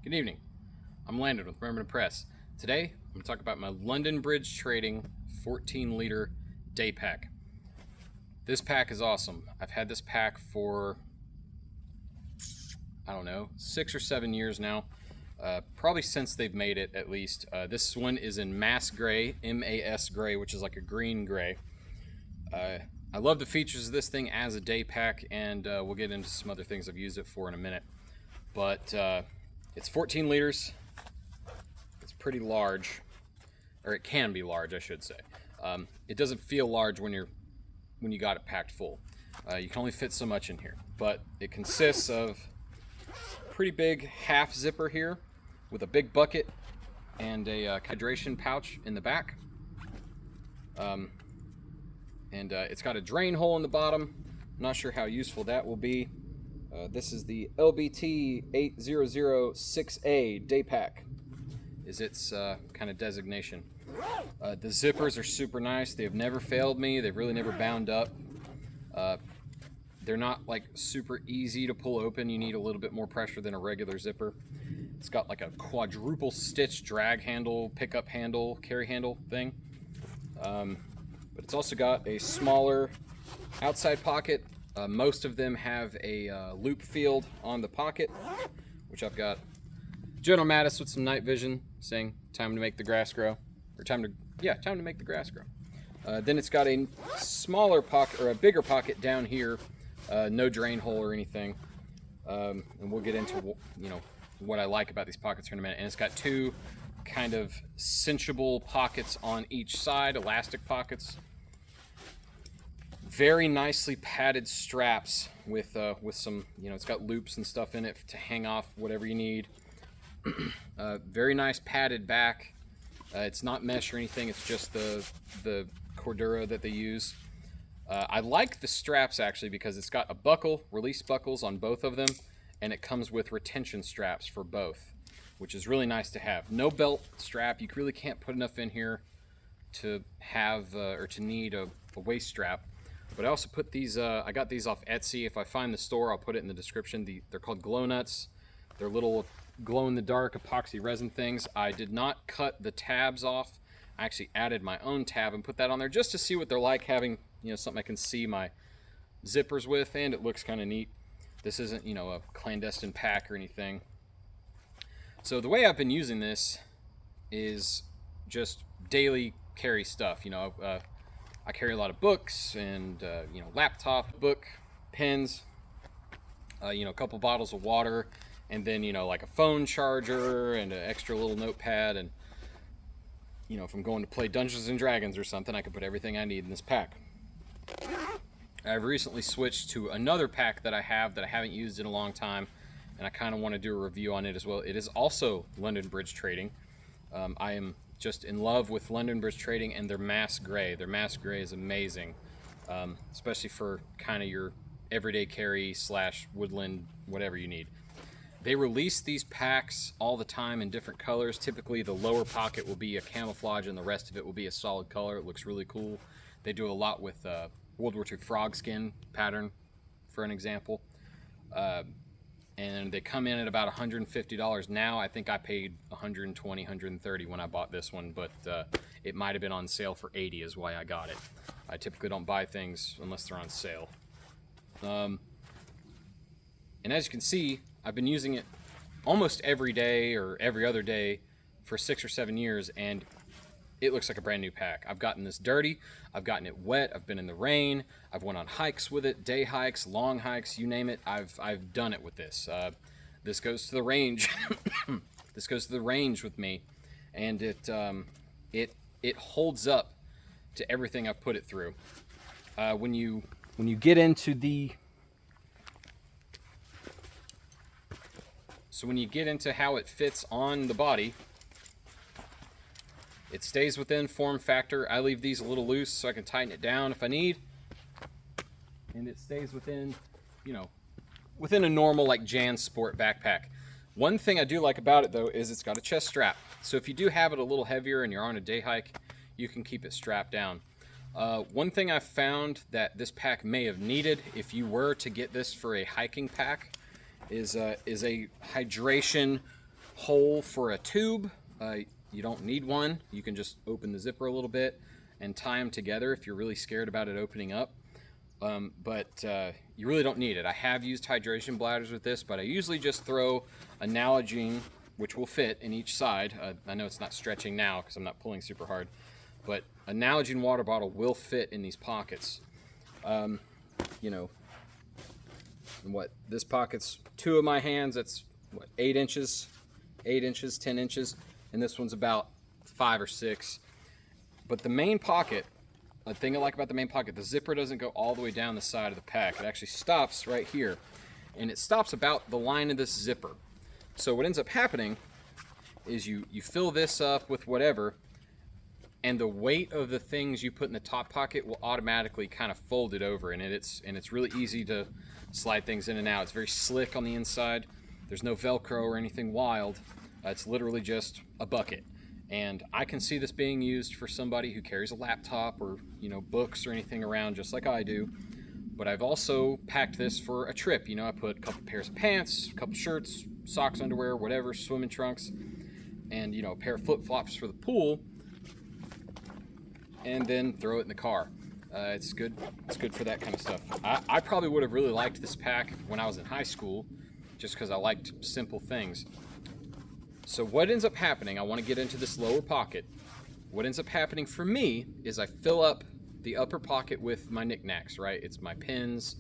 Good evening. I'm Landon with Mermaid Press. Today, I'm going to talk about my London Bridge Trading 14-liter Daypack. This pack is awesome. I've had this pack for, I don't know, 6 or 7 years now. Probably since they've made it, at least. This one is in Mass Gray, M-A-S Gray, which is like a green gray. I love the features of this thing as a day pack, and we'll get into some other things I've used it for in a minute. But it's 14 liters. It's pretty large, or it can be large, I should say. It doesn't feel large when you got it packed full. You can only fit so much in here, but it consists of a pretty big half zipper here with a big bucket and a hydration pouch in the back. It's got a drain hole in the bottom. I'm not sure how useful that will be. This is the LBT 8006A Daypack, is its kind of designation. The zippers are super nice. They've never failed me. They've really never bound up. They're not like super easy to pull open. You need a little bit more pressure than a regular zipper. It's got like a quadruple stitch drag handle, pickup handle, carry handle thing. But it's also got a smaller outside pocket. Most of them have a loop field on the pocket, which I've got General Mattis with some night vision saying time to make the grass grow, or time to make the grass grow. Then it's got a smaller pocket, or a bigger pocket down here, no drain hole or anything. And we'll get into what I like about these pockets here in a minute. And it's got two kind of cinchable pockets on each side, elastic pockets. Very nicely padded straps with some, it's got loops and stuff in it to hang off whatever you need. Very nice padded back. It's not mesh or anything. It's just the Cordura that they use. I like the straps actually because it's got a buckle, release buckles on both of them, and it comes with retention straps for both, which is really nice to have. No belt strap. You really can't put enough in here to have or to need a waist strap. But I also put these, I got these off Etsy. If I find the store, I'll put it in the description. They're called glow nuts. They're little glow-in-the-dark epoxy resin things. I did not cut the tabs off. I actually added my own tab and put that on there just to see what they're like, having something I can see my zippers with, and it looks kind of neat. This isn't a clandestine pack or anything. So the way I've been using this is just daily carry stuff. I carry a lot of books and laptop, book, pens, a couple bottles of water, and then like a phone charger and an extra little notepad. And if I'm going to play Dungeons and Dragons or something, I can put everything I need in this pack. I've recently switched to another pack that I haven't used in a long time, and I kind of want to do a review on it as well. It is also London Bridge Trading. I am just in love with London Bridge Trading and their Mass Gray. Their Mass Gray is amazing, especially for kind of your everyday carry / woodland, whatever you need. They release these packs all the time in different colors. Typically the lower pocket will be a camouflage and the rest of it will be a solid color. It looks really cool. They do a lot with World War II frog skin pattern, for an example. And they come in at about $150 now. I think I paid $120, $130 when I bought this one, but it might have been on sale for $80 is why I got it. I typically don't buy things unless they're on sale. And as you can see, I've been using it almost every day or every other day for 6 or 7 years, and it looks like a brand new pack. I've gotten this dirty, I've gotten it wet, I've been in the rain, I've went on hikes with it, day hikes, long hikes, you name it, I've done it with this. This goes to the range. This goes to the range with me, and it holds up to everything I've put it through. When you get into how it fits on the body, it stays within form factor. I leave these a little loose so I can tighten it down if I need. And it stays within, within a normal like Jan Sport backpack. One thing I do like about it though is it's got a chest strap. So if you do have it a little heavier and you're on a day hike, you can keep it strapped down. One thing I found that this pack may have needed if you were to get this for a hiking pack is a hydration hole for a tube. You don't need one. You can just open the zipper a little bit and tie them together if you're really scared about it opening up. But you really don't need it. I have used hydration bladders with this, but I usually just throw a Nalgene, which will fit in each side. I know it's not stretching now because I'm not pulling super hard, but a Nalgene water bottle will fit in these pockets. You know, what, this pocket's 2 of my hands, that's what, 8 inches, 10 inches, and this one's about 5 or 6. But the main pocket, the thing I like about the main pocket, the zipper doesn't go all the way down the side of the pack. It actually stops right here, and it stops about the line of this zipper. So what ends up happening is you fill this up with whatever, and the weight of the things you put in the top pocket will automatically kind of fold it over, and it's really easy to slide things in and out. It's very slick on the inside. There's no Velcro or anything wild. It's literally just a bucket. And I can see this being used for somebody who carries a laptop or, you know, books or anything around just like I do. But I've also packed this for a trip. You know, I put a couple pairs of pants, a couple shirts, socks, underwear, whatever, swimming trunks, and, you know, a pair of flip-flops for the pool, and then throw it in the car. It's good. It's good for that kind of stuff. I probably would have really liked this pack when I was in high school, just because I liked simple things. So what ends up happening, I want to get into this lower pocket. What ends up happening for me is I fill up the upper pocket with my knickknacks, right? It's my pens,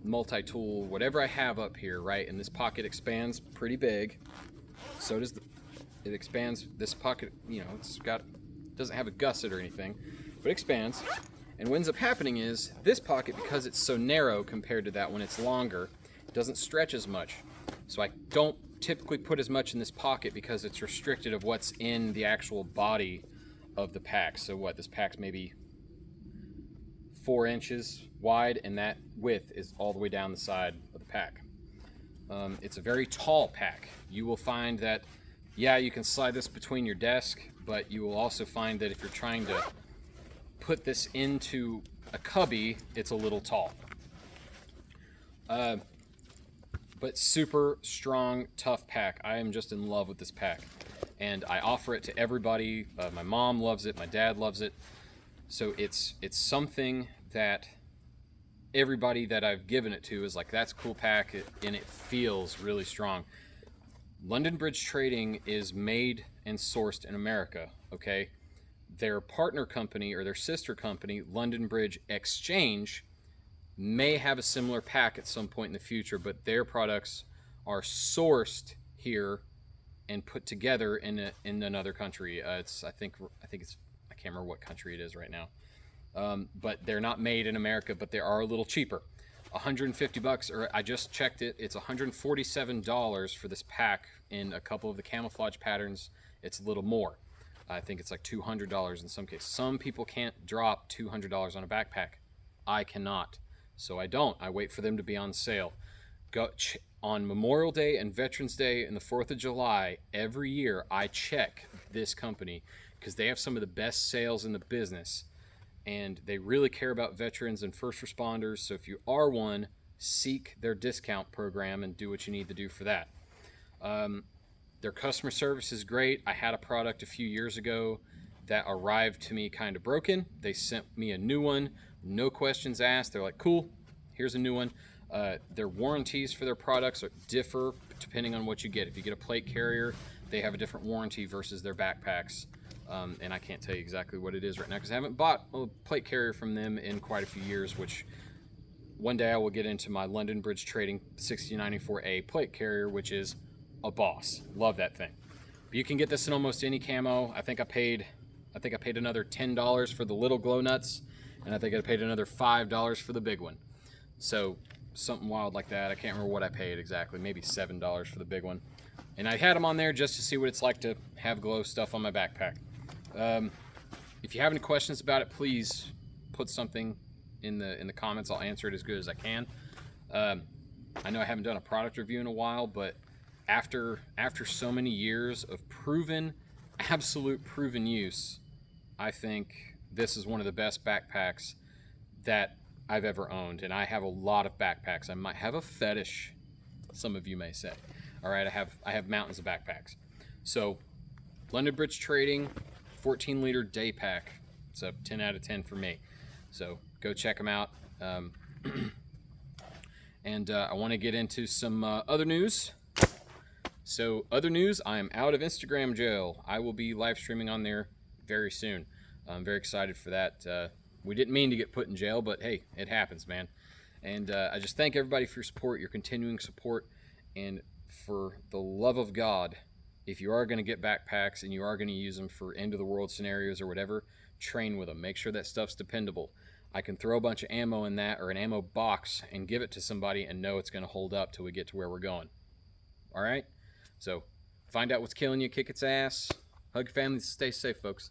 multi-tool, whatever I have up here, right? And this pocket expands pretty big. So does it expands. This pocket, you know, doesn't have a gusset or anything, but expands. And what ends up happening is this pocket, because it's so narrow compared to that one, it's longer, it doesn't stretch as much. So I don't typically put as much in this pocket because it's restricted of what's in the actual body of the pack. So what, this pack's maybe 4 inches wide, and that width is all the way down the side of the pack. It's a very tall pack. You will find that, yeah, you can slide this between your desk, but you will also find that if you're trying to put this into a cubby, it's a little tall. But super strong, tough pack. I am just in love with this pack, and I offer it to everybody. My mom loves it, my dad loves it. So it's something that everybody that I've given it to is like, that's a cool pack, and it feels really strong. London Bridge Trading is made and sourced in America, okay? Their partner company or their sister company, London Bridge Exchange, may have a similar pack at some point in the future, but their products are sourced here and put together in another country. I think it's, I can't remember what country it is right now. But they're not made in America, but they are a little cheaper. $150, or I just checked it, it's $147 for this pack. In a couple of the camouflage patterns, it's a little more. I think it's like $200 in some cases. Some people can't drop $200 on a backpack. I cannot. So I don't. I wait for them to be on sale. On Memorial Day and Veterans Day and the 4th of July, every year I check this company because they have some of the best sales in the business. And they really care about veterans and first responders. So if you are one, seek their discount program and do what you need to do for that. Their customer service is great. I had a product a few years ago that arrived to me kind of broken. They sent me a new one, no questions asked. They're like, cool, here's a new one. Their warranties for their products differ depending on what you get. If you get a plate carrier, they have a different warranty versus their backpacks. And I can't tell you exactly what it is right now because I haven't bought a plate carrier from them in quite a few years, which one day I will get into my London Bridge Trading 6094A plate carrier, which is a boss. Love that thing. But you can get this in almost any camo. I think I paid another $10 for the little glow nuts, and I think I paid another $5 for the big one. So something wild like that. I can't remember what I paid exactly, maybe $7 for the big one. And I had them on there just to see what it's like to have glow stuff on my backpack. If you have any questions about it, please put something in the comments. I'll answer it as good as I can. I know I haven't done a product review in a while, but after so many years of absolute proven use, I think this is one of the best backpacks that I've ever owned. And I have a lot of backpacks. I might have a fetish, some of you may say. All right, I have mountains of backpacks. So London Bridge Trading, 14-liter Daypack. It's a 10 out of 10 for me. So go check them out. And I want to get into some other news. So other news, I am out of Instagram jail. I will be live streaming on there very soon. I'm very excited for that. We didn't mean to get put in jail, but hey, it happens, man. And I just thank everybody for your support, your continuing support. And for the love of God, if you are going to get backpacks and you are going to use them for end of the world scenarios or whatever, train with them. Make sure that stuff's dependable. I can throw a bunch of ammo in that or an ammo box and give it to somebody and know it's going to hold up till we get to where we're going. All right? So find out what's killing you, kick its ass. Hug your family, stay safe, folks.